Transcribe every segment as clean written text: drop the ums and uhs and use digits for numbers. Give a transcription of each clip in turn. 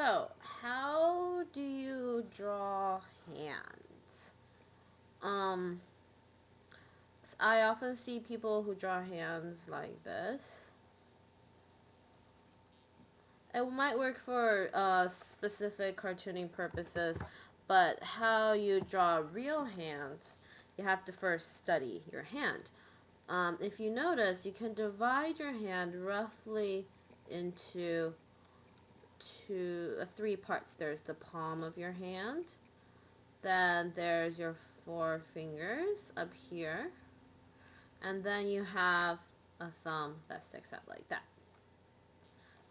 So, how do you draw hands? Um, I often see people who draw hands like this. It might work for specific cartooning purposes, but how you draw real hands, you have to first study your hand. If you notice, you can divide your hand roughly into three parts. There's the palm of your hand, then there's your four fingers up here, and then you have a thumb that sticks out like that.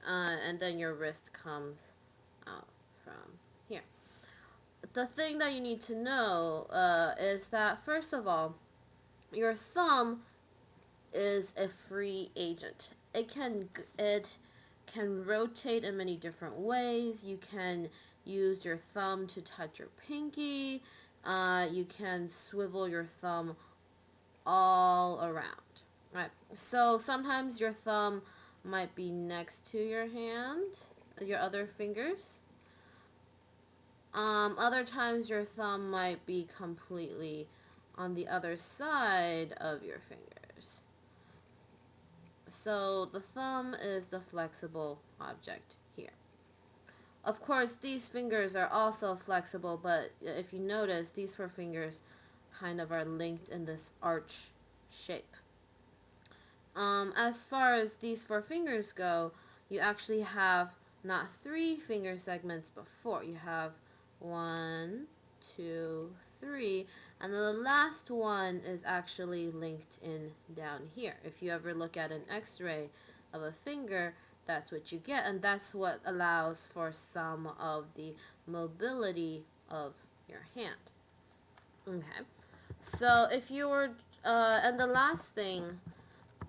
And then your wrist comes out from here. The thing that you need to know is that, first of all, your thumb is a free agent. It can rotate in many different ways. You can use your thumb to touch your pinky. You can swivel your thumb all around, right? So sometimes your thumb might be next to your hand, your other fingers. Other times your thumb might be completely on the other side of your fingers. So the thumb is the flexible object here. Of course, these fingers are also flexible, but if you notice, these four fingers kind of are linked in this arch shape. As far as these four fingers go, you actually have not three finger segments but four. You have 1, 2, 3, and then the last one is actually linked in down here. If you ever look at an x-ray of a finger, that's what you get, and that's what allows for some of the mobility of your hand. Okay, so if you were, and the last thing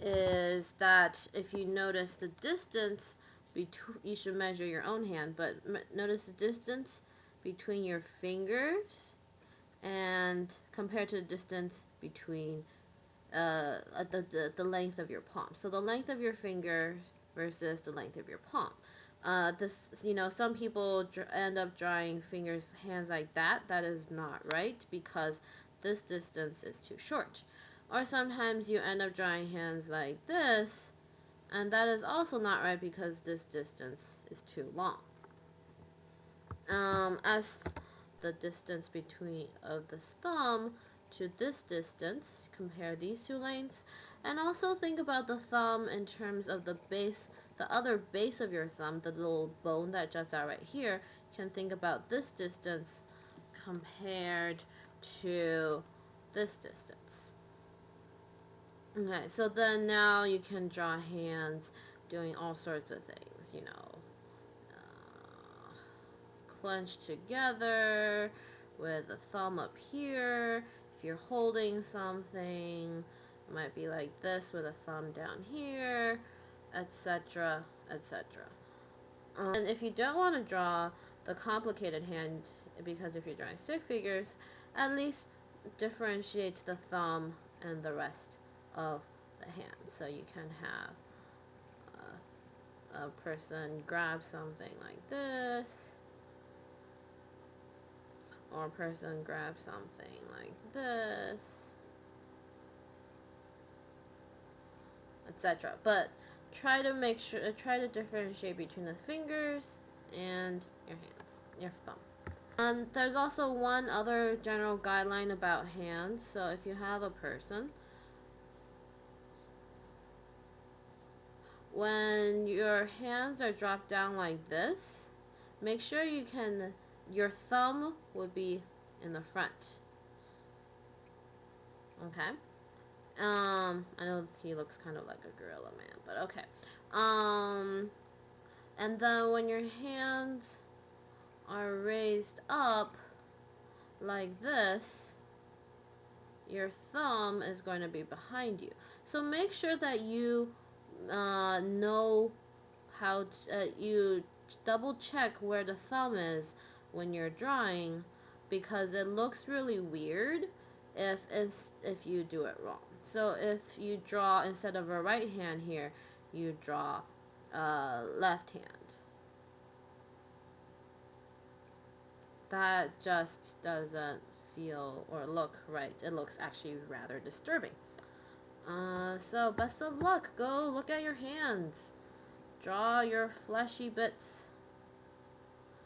is that if you notice the distance between, you should measure your own hand, but notice the distance between your fingers and compared to the distance between the length of your palm. So the length of your finger versus the length of your palm. Some people end up drawing hands like that. That is not right because this distance is too short. Or sometimes you end up drawing hands like this, and that is also not right because this distance is too long. As the distance between of this thumb to this distance, compare these two lengths, and also think about the thumb in terms of the base, the other base of your thumb, the little bone that juts out right here. You can think about this distance compared to this distance. Okay, so then now you can draw hands doing all sorts of things, clenched together with a thumb up here. If you're holding something, it might be like this with a thumb down here, etc., etc. And if you don't want to draw the complicated hand, because if you're drawing stick figures, at least differentiate the thumb and the rest of the hand. So you can have a person grab something like this, or a person grab something like this, etc. But try to differentiate between the fingers and your hands, your thumb. There's also one other general guideline about hands. So if you have a person, when your hands are dropped down like this, make sure your thumb would be in the front. Okay? I know he looks kind of like a gorilla man, but okay. And then when your hands are raised up like this, your thumb is going to be behind you. So make sure that you know how to, you double check where the thumb is when you're drawing, because it looks really weird if you do it wrong. So if you draw, instead of a right hand here, you draw left hand. That just doesn't feel or look right. It looks actually rather disturbing. So best of luck. Go look at your hands. Draw your fleshy bits.